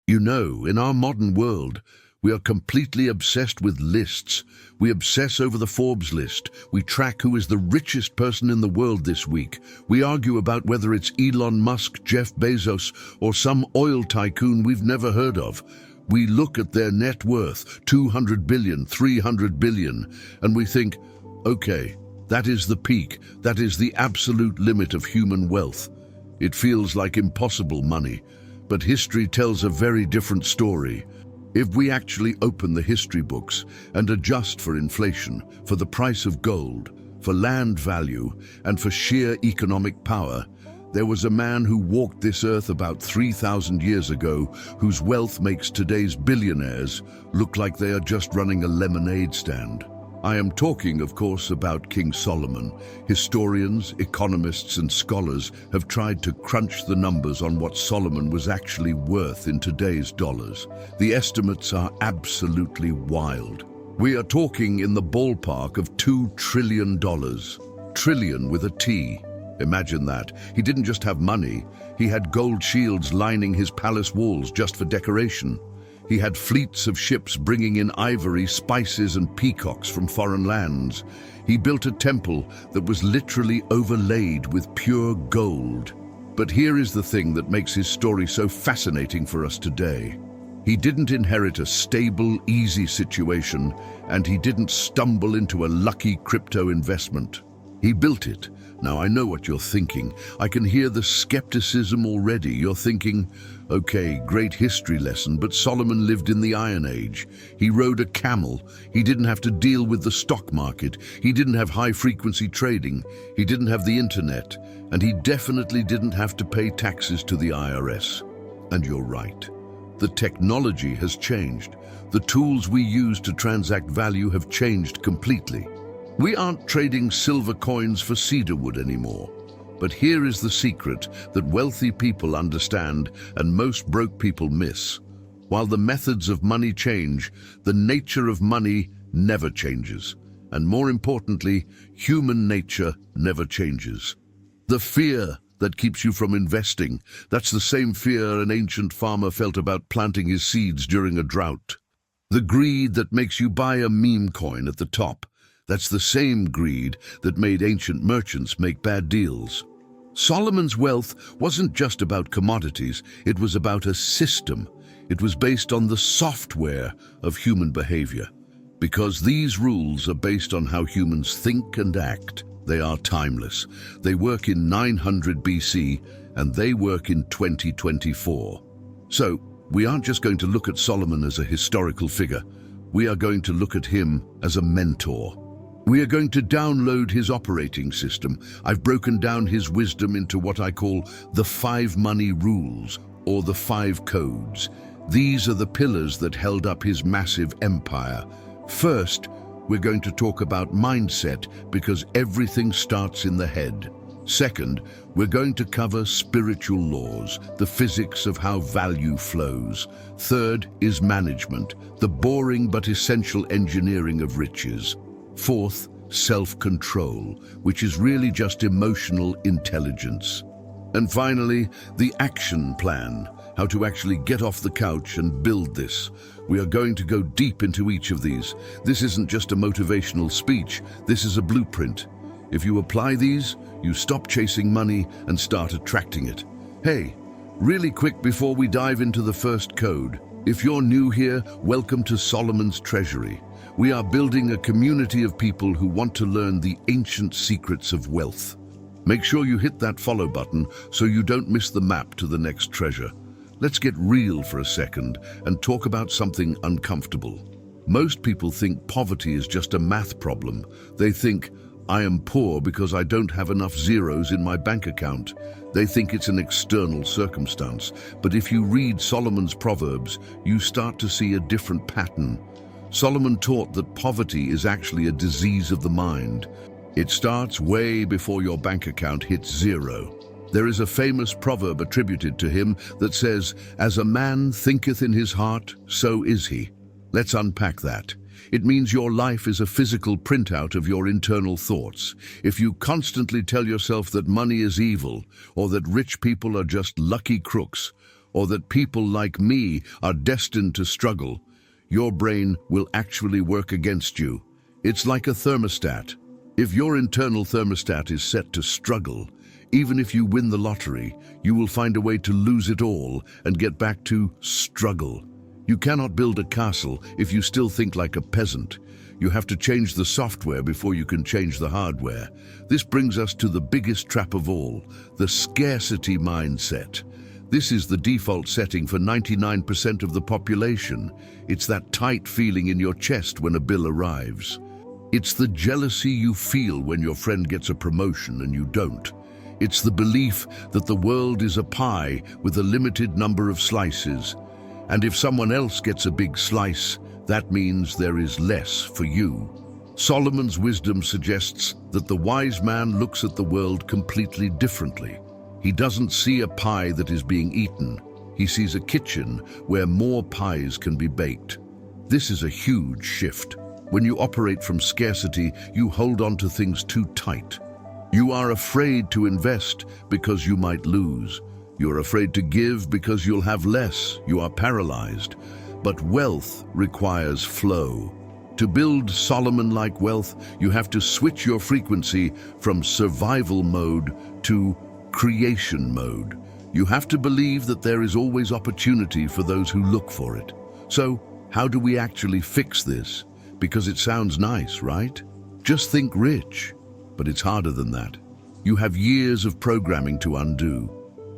You know, in our modern world, we are completely obsessed with lists. We obsess over the Forbes list. We track who is the richest person in the world this week. We argue about whether it's Elon Musk, Jeff Bezos, or some oil tycoon we've never heard of. We look at their net worth, 200 billion, 300 billion, and we think, okay, that is the peak. That is the absolute limit of human wealth. It feels like impossible money. But history tells a very different story. If we actually open the history books and adjust for inflation, for the price of gold, for land value, and for sheer economic power, there was a man who walked this earth about 3,000 years ago whose wealth makes today's billionaires look like they are just running a lemonade stand. I am talking, of course, about King Solomon. Historians, economists, and scholars have tried to crunch the numbers on what Solomon was actually worth in today's dollars. The estimates are absolutely wild. We are talking in the ballpark of $2 trillion. Trillion with a T. Imagine that. He didn't just have money. He had gold shields lining his palace walls just for decoration. He had fleets of ships bringing in ivory, spices, and peacocks from foreign lands. He built a temple that was literally overlaid with pure gold. But here is the thing that makes his story so fascinating for us today. He didn't inherit a stable, easy situation, and he didn't stumble into a lucky crypto investment. He built it. Now, I know what you're thinking. I can hear the skepticism already. You're thinking, okay, great history lesson, but Solomon lived in the Iron Age. He rode a camel. He didn't have to deal with the stock market. He didn't have high-frequency trading. He didn't have the internet. And he definitely didn't have to pay taxes to the IRS. And you're right. The technology has changed. The tools we use to transact value have changed completely. We aren't trading silver coins for cedar wood anymore. But here is the secret that wealthy people understand and most broke people miss. While the methods of money change, the nature of money never changes. And more importantly, human nature never changes. The fear that keeps you from investing, that's the same fear an ancient farmer felt about planting his seeds during a drought. The greed that makes you buy a meme coin at the top, that's the same greed that made ancient merchants make bad deals. Solomon's wealth wasn't just about commodities, it was about a system. It was based on the software of human behavior. Because these rules are based on how humans think and act, they are timeless. They work in 900 BC and they work in 2024. So, we aren't just going to look at Solomon as a historical figure. We are going to look at him as a mentor. We are going to download his operating system. I've broken down his wisdom into what I call the 5 money rules, or the 5 codes. These are the pillars that held up his massive empire. First, we're going to talk about mindset, because everything starts in the head. Second, we're going to cover spiritual laws, the physics of how value flows. Third is management, the boring but essential engineering of riches. Fourth, self-control, which is really just emotional intelligence. And finally, the action plan, how to actually get off the couch and build this. We are going to go deep into each of these. This isn't just a motivational speech, this is a blueprint. If you apply these, you stop chasing money and start attracting it. Hey, really quick before we dive into the first code, if you're new here, welcome to Solomon's Treasury. We are building a community of people who want to learn the ancient secrets of wealth. Make sure you hit that follow button so you don't miss the map to the next treasure. Let's get real for a second and talk about something uncomfortable. Most people think poverty is just a math problem. They think, I am poor because I don't have enough zeros in my bank account. They think it's an external circumstance. But if you read Solomon's Proverbs, you start to see a different pattern. Solomon taught that poverty is actually a disease of the mind. It starts way before your bank account hits zero. There is a famous proverb attributed to him that says, "As a man thinketh in his heart, so is he." Let's unpack that. It means your life is a physical printout of your internal thoughts. If you constantly tell yourself that money is evil, or that rich people are just lucky crooks, or that people like me are destined to struggle, your brain will actually work against you. It's like a thermostat. If your internal thermostat is set to struggle, even if you win the lottery, you will find a way to lose it all and get back to struggle. You cannot build a castle if you still think like a peasant. You have to change the software before you can change the hardware. This brings us to the biggest trap of all, the scarcity mindset. This is the default setting for 99% of the population. It's that tight feeling in your chest when a bill arrives. It's the jealousy you feel when your friend gets a promotion and you don't. It's the belief that the world is a pie with a limited number of slices. And if someone else gets a big slice, that means there is less for you. Solomon's wisdom suggests that the wise man looks at the world completely differently. He doesn't see a pie that is being eaten. He sees a kitchen where more pies can be baked. This is a huge shift. When you operate from scarcity, you hold on to things too tight. You are afraid to invest because you might lose. You're afraid to give because you'll have less. You are paralyzed. But wealth requires flow. To build Solomon-like wealth, you have to switch your frequency from survival mode to creation mode. You have to believe that there is always opportunity for those who look for it. So, how do we actually fix this? Because it sounds nice, right? Just think rich. But it's harder than that. You have years of programming to undo.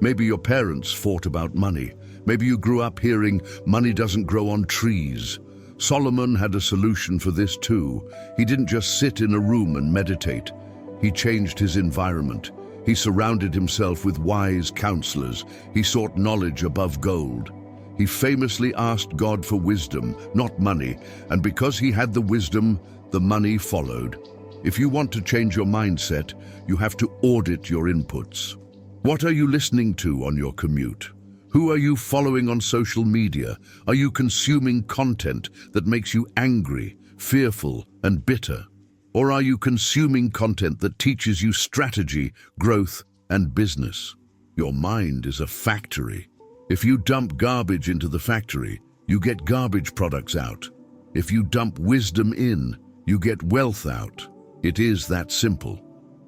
Maybe your parents fought about money. Maybe you grew up hearing money doesn't grow on trees. Solomon had a solution for this too. He didn't just sit in a room and meditate. He changed his environment. He surrounded himself with wise counselors. He sought knowledge above gold. He famously asked God for wisdom, not money, and because he had the wisdom, the money followed. If you want to change your mindset, you have to audit your inputs. What are you listening to on your commute? Who are you following on social media? Are you consuming content that makes you angry, fearful, and bitter? Or are you consuming content that teaches you strategy, growth, and business? Your mind is a factory. If you dump garbage into the factory, you get garbage products out. If you dump wisdom in, you get wealth out. It is that simple.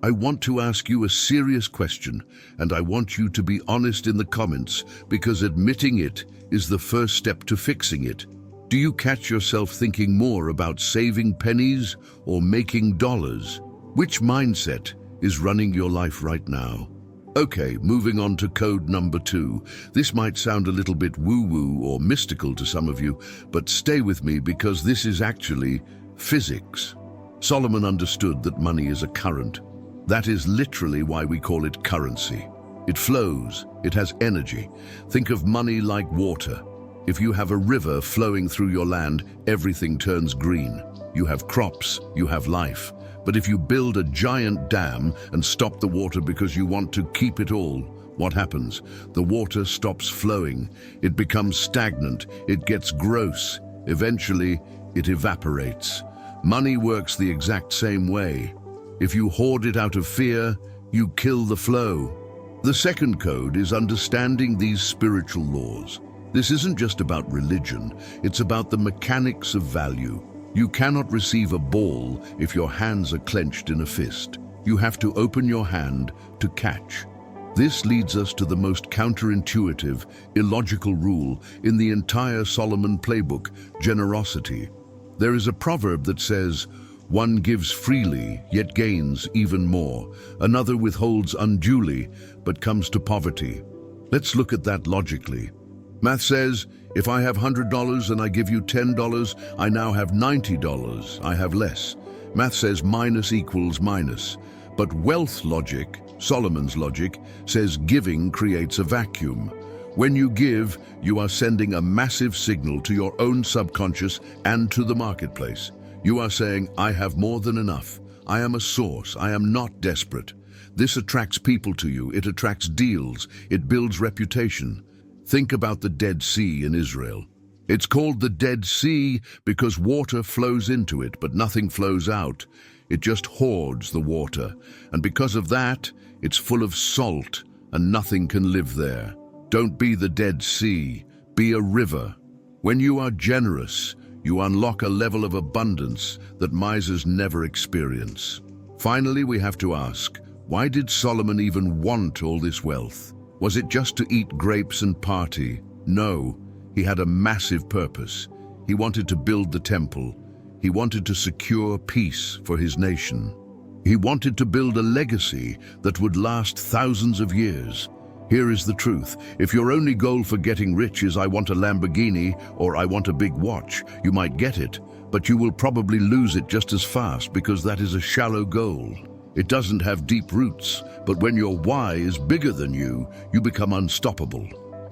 I want to ask you a serious question, and I want you to be honest in the comments, because admitting it is the first step to fixing it. Do you catch yourself thinking more about saving pennies or making dollars? Which mindset is running your life right now? Okay, moving on to code number 2. This might sound a little bit woo-woo or mystical to some of you, but stay with me because this is actually physics. Solomon understood that money is a current. That is literally why we call it currency. It flows, it has energy. Think of money like water. If you have a river flowing through your land, everything turns green. You have crops, you have life. But if you build a giant dam and stop the water because you want to keep it all, what happens? The water stops flowing. It becomes stagnant. It gets gross. Eventually, it evaporates. Money works the exact same way. If you hoard it out of fear, you kill the flow. The second code is understanding these spiritual laws. This isn't just about religion, it's about the mechanics of value. You cannot receive a ball if your hands are clenched in a fist. You have to open your hand to catch. This leads us to the most counterintuitive, illogical rule in the entire Solomon playbook, generosity. There is a proverb that says, "One gives freely, yet gains even more. Another withholds unduly, but comes to poverty." Let's look at that logically. Math says, if I have $100 and I give you $10, I now have $90. I have less. Math says minus equals minus. But wealth logic, Solomon's logic, says giving creates a vacuum. When you give, you are sending a massive signal to your own subconscious and to the marketplace. You are saying, I have more than enough. I am a source. I am not desperate. This attracts people to you. It attracts deals. It builds reputation. Think about the Dead Sea in Israel. It's called the Dead Sea because water flows into it, but nothing flows out. It just hoards the water. And because of that, it's full of salt, and nothing can live there. Don't be the Dead Sea, be a river. When you are generous, you unlock a level of abundance that misers never experience. Finally, we have to ask, why did Solomon even want all this wealth? Was it just to eat grapes and party? No, he had a massive purpose. He wanted to build the temple. He wanted to secure peace for his nation. He wanted to build a legacy that would last thousands of years. Here is the truth. If your only goal for getting rich is I want a Lamborghini or I want a big watch, you might get it, but you will probably lose it just as fast because that is a shallow goal. It doesn't have deep roots, but when your why is bigger than you become unstoppable.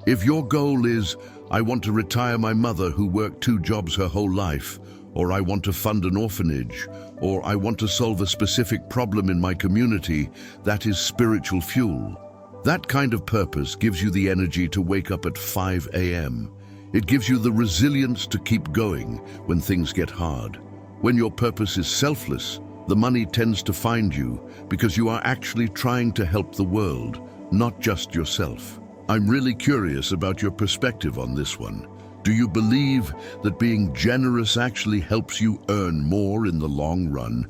If your goal is, I want to retire my mother who worked 2 jobs her whole life, or I want to fund an orphanage, or I want to solve a specific problem in my community, that is spiritual fuel. That kind of purpose gives you the energy to wake up at 5 a.m. It gives you the resilience to keep going when things get hard. When your purpose is selfless, the money tends to find you because you are actually trying to help the world, not just yourself. I'm really curious about your perspective on this one. Do you believe that being generous actually helps you earn more in the long run?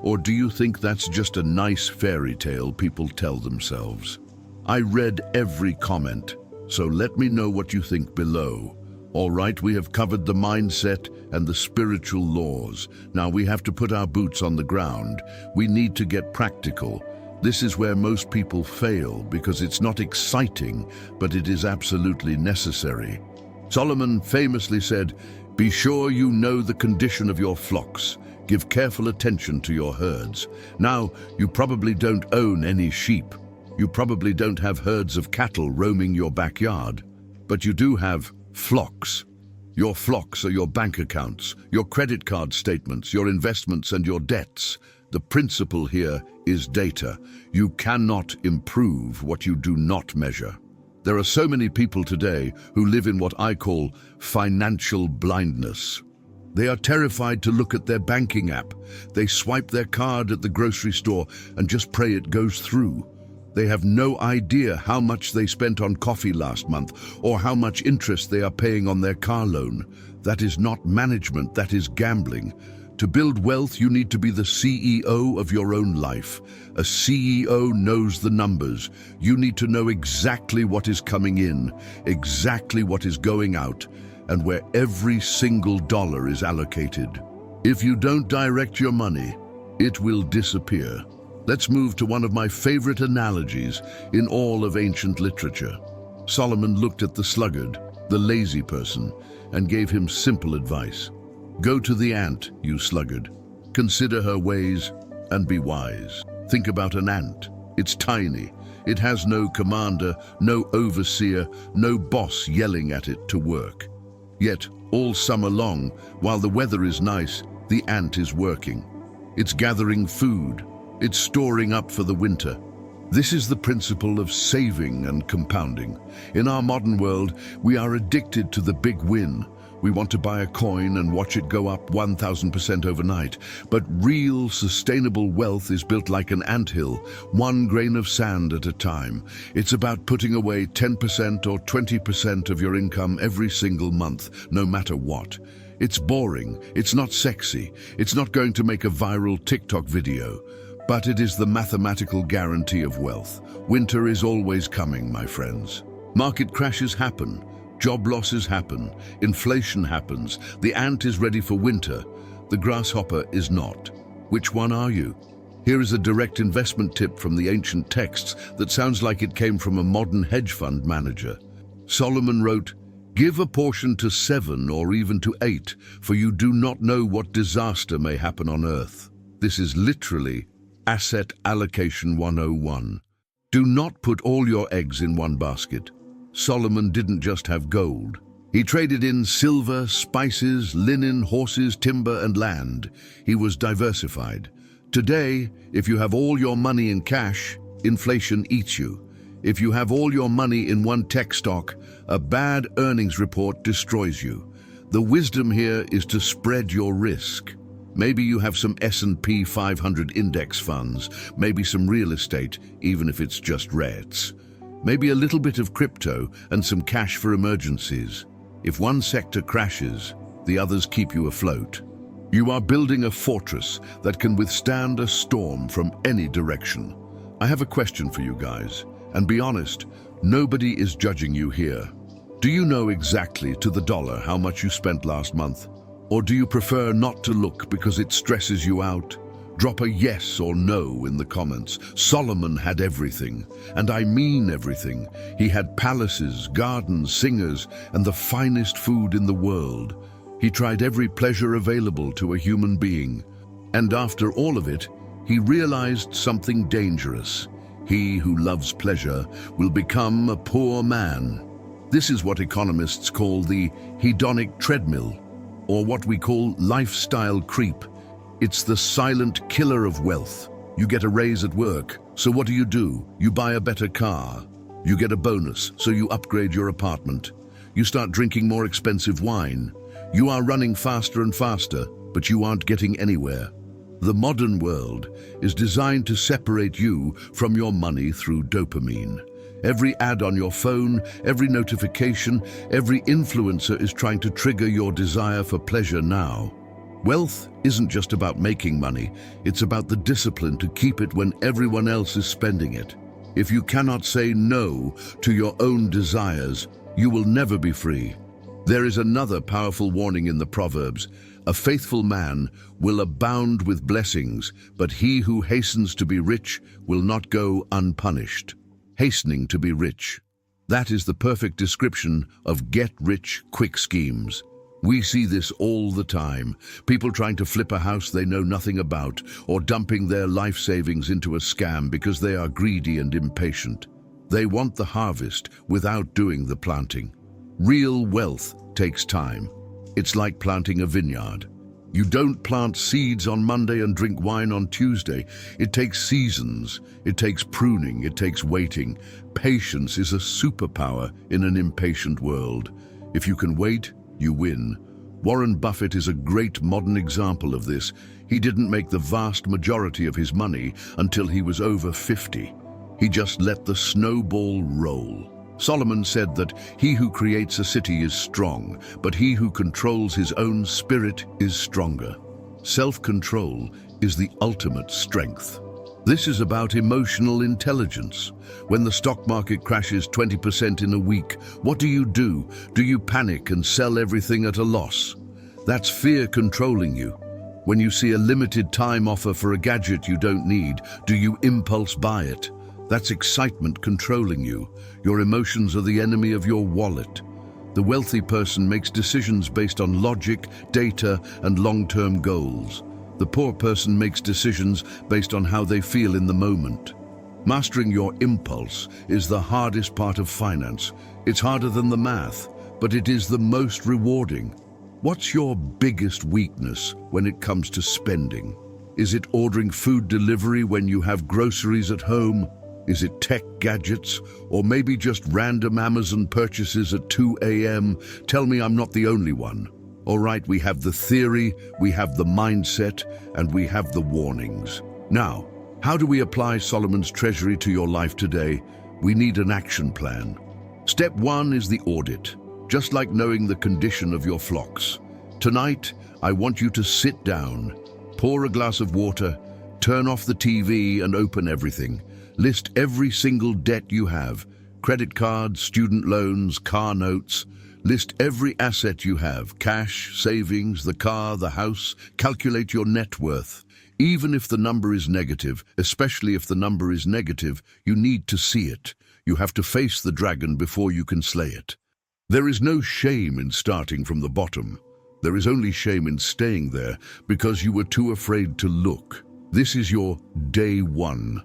Or do you think that's just a nice fairy tale people tell themselves? I read every comment, so let me know what you think below. All right, we have covered the mindset and the spiritual laws. Now we have to put our boots on the ground. We need to get practical. This is where most people fail because it's not exciting, but it is absolutely necessary. Solomon famously said, "Be sure you know the condition of your flocks. Give careful attention to your herds." Now, you probably don't own any sheep. You probably don't have herds of cattle roaming your backyard, but you do have flocks. Your flocks are your bank accounts, your credit card statements, your investments and your debts. The principle here is data. You cannot improve what you do not measure. There are so many people today who live in what I call financial blindness. They are terrified to look at their banking app. They swipe their card at the grocery store and just pray it goes through. They have no idea how much they spent on coffee last month or how much interest they are paying on their car loan. That is not management, that is gambling. To build wealth, you need to be the CEO of your own life. A CEO knows the numbers. You need to know exactly what is coming in, exactly what is going out, and where every single dollar is allocated. If you don't direct your money, it will disappear. Let's move to one of my favorite analogies in all of ancient literature. Solomon looked at the sluggard, the lazy person, and gave him simple advice. Go to the ant, you sluggard. Consider her ways and be wise. Think about an ant. It's tiny. It has no commander, no overseer, no boss yelling at it to work. Yet, all summer long, while the weather is nice, the ant is working. It's gathering food. It's storing up for the winter. This is the principle of saving and compounding. In our modern world, we are addicted to the big win. We want to buy a coin and watch it go up 1,000% overnight. But real, sustainable wealth is built like an anthill, one grain of sand at a time. It's about putting away 10% or 20% of your income every single month, no matter what. It's boring, it's not sexy, it's not going to make a viral TikTok video. But it is the mathematical guarantee of wealth. Winter is always coming, my friends. Market crashes happen. Job losses happen. Inflation happens. The ant is ready for winter. The grasshopper is not. Which one are you? Here is a direct investment tip from the ancient texts that sounds like it came from a modern hedge fund manager. Solomon wrote, "Give a portion to 7 or even to 8, for you do not know what disaster may happen on earth." This is literally Asset Allocation 101. Do not put all your eggs in one basket. Solomon didn't just have gold. He traded in silver, spices, linen, horses, timber, and land. He was diversified. Today, if you have all your money in cash, inflation eats you. If you have all your money in one tech stock, a bad earnings report destroys you. The wisdom here is to spread your risk. Maybe you have some S&P 500 index funds, maybe some real estate, even if it's just REITs. maybe a little bit of crypto and some cash for emergencies. If one sector crashes, the others keep you afloat. You are building a fortress that can withstand a storm from any direction. I have a question for you guys, and be honest, nobody is judging you here. Do you know exactly to the dollar how much you spent last month? Or do you prefer not to look because it stresses you out? Drop a yes or no in the comments. Solomon had everything, and I mean everything. He had palaces, gardens, singers, and the finest food in the world. He tried every pleasure available to a human being. And after all of it, he realized something dangerous. He who loves pleasure will become a poor man. This is what economists call the hedonic treadmill, or what we call lifestyle creep. It's the silent killer of wealth. You get a raise at work, so what do? You buy a better car. You get a bonus, so you upgrade your apartment. You start drinking more expensive wine. You are running faster and faster, but you aren't getting anywhere. The modern world is designed to separate you from your money through dopamine. Every ad on your phone, every notification, every influencer is trying to trigger your desire for pleasure now. Wealth isn't just about making money, it's about the discipline to keep it when everyone else is spending it. If you cannot say no to your own desires, you will never be free. There is another powerful warning in the Proverbs. A faithful man will abound with blessings, but he who hastens to be rich will not go unpunished. Hastening to be rich. That is the perfect description of get-rich-quick schemes. We see this all the time. People trying to flip a house they know nothing about, or dumping their life savings into a scam because they are greedy and impatient. They want the harvest without doing the planting. Real wealth takes time. It's like planting a vineyard. You don't plant seeds on Monday and drink wine on Tuesday. It takes seasons. It takes pruning. It takes waiting. Patience is a superpower in an impatient world. If you can wait, you win. Warren Buffett is a great modern example of this. He didn't make the vast majority of his money until he was over 50. He just let the snowball roll. Solomon said that he who creates a city is strong, but he who controls his own spirit is stronger. Self-control is the ultimate strength. This is about emotional intelligence. When the stock market crashes 20% in a week, what do? Do you panic and sell everything at a loss? That's fear controlling you. When you see a limited time offer for a gadget you don't need, do you impulse buy it? That's excitement controlling you. Your emotions are the enemy of your wallet. The wealthy person makes decisions based on logic, data, and long-term goals. The poor person makes decisions based on how they feel in the moment. Mastering your impulse is the hardest part of finance. It's harder than the math, but it is the most rewarding. What's your biggest weakness when it comes to spending? Is it ordering food delivery when you have groceries at home? Is it tech gadgets, or maybe just random Amazon purchases at 2 a.m.? Tell me I'm not the only one. All right, we have the theory, we have the mindset, and we have the warnings. Now, how do we apply Solomon's Treasury to your life today? We need an action plan. Step 1 is the audit, just like knowing the condition of your flocks. Tonight, I want you to sit down, pour a glass of water, turn off the TV and open everything. List every single debt you have, credit cards, student loans, car notes. List every asset you have, cash, savings, the car, the house. Calculate your net worth. Even if the number is negative, especially if the number is negative, you need to see it. You have to face the dragon before you can slay it. There is no shame in starting from the bottom. There is only shame in staying there because you were too afraid to look. This is your day 1.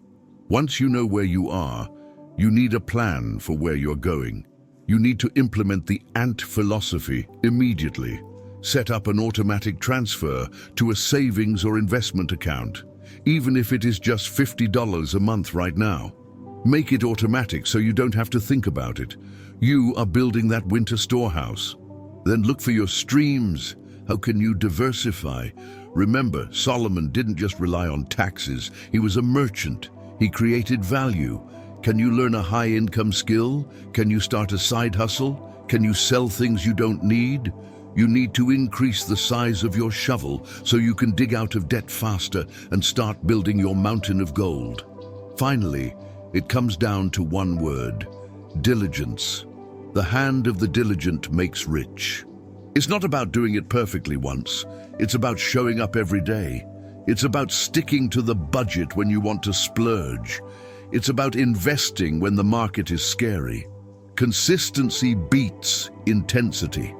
Once you know where you are, you need a plan for where you're going. You need to implement the ant philosophy immediately. Set up an automatic transfer to a savings or investment account, even if it is just $50 a month right now. Make it automatic so you don't have to think about it. You are building that winter storehouse. Then look for your streams. How can you diversify? Remember, Solomon didn't just rely on taxes. He was a merchant. He created value. Can you learn a high-income skill? Can you start a side hustle? Can you sell things you don't need? You need to increase the size of your shovel so you can dig out of debt faster and start building your mountain of gold. Finally, it comes down to one word: diligence. The hand of the diligent makes rich. It's not about doing it perfectly once. It's about showing up every day. It's about sticking to the budget when you want to splurge. It's about investing when the market is scary. Consistency beats intensity.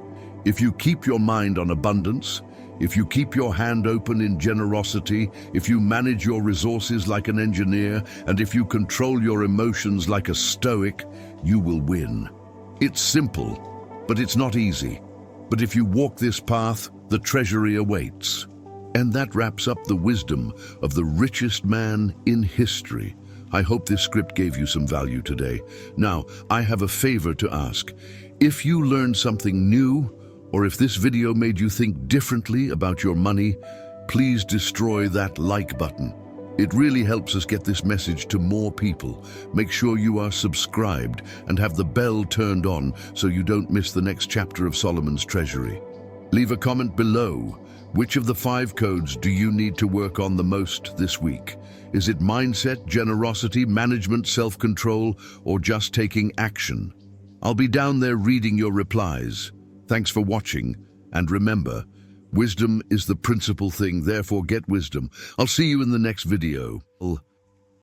If you keep your mind on abundance, if you keep your hand open in generosity, if you manage your resources like an engineer, and if you control your emotions like a stoic, you will win. It's simple, but it's not easy. But if you walk this path, the treasury awaits. And that wraps up the wisdom of the richest man in history. I hope this script gave you some value today. Now, I have a favor to ask. If you learned something new, or if this video made you think differently about your money, please destroy that like button. It really helps us get this message to more people. Make sure you are subscribed and have the bell turned on so you don't miss the next chapter of Solomon's Treasury. Leave a comment below. Which of the 5 codes do you need to work on the most this week? Is it mindset, generosity, management, self-control, or just taking action? I'll be down there reading your replies. Thanks for watching, and remember, wisdom is the principal thing, therefore get wisdom. I'll see you in the next video.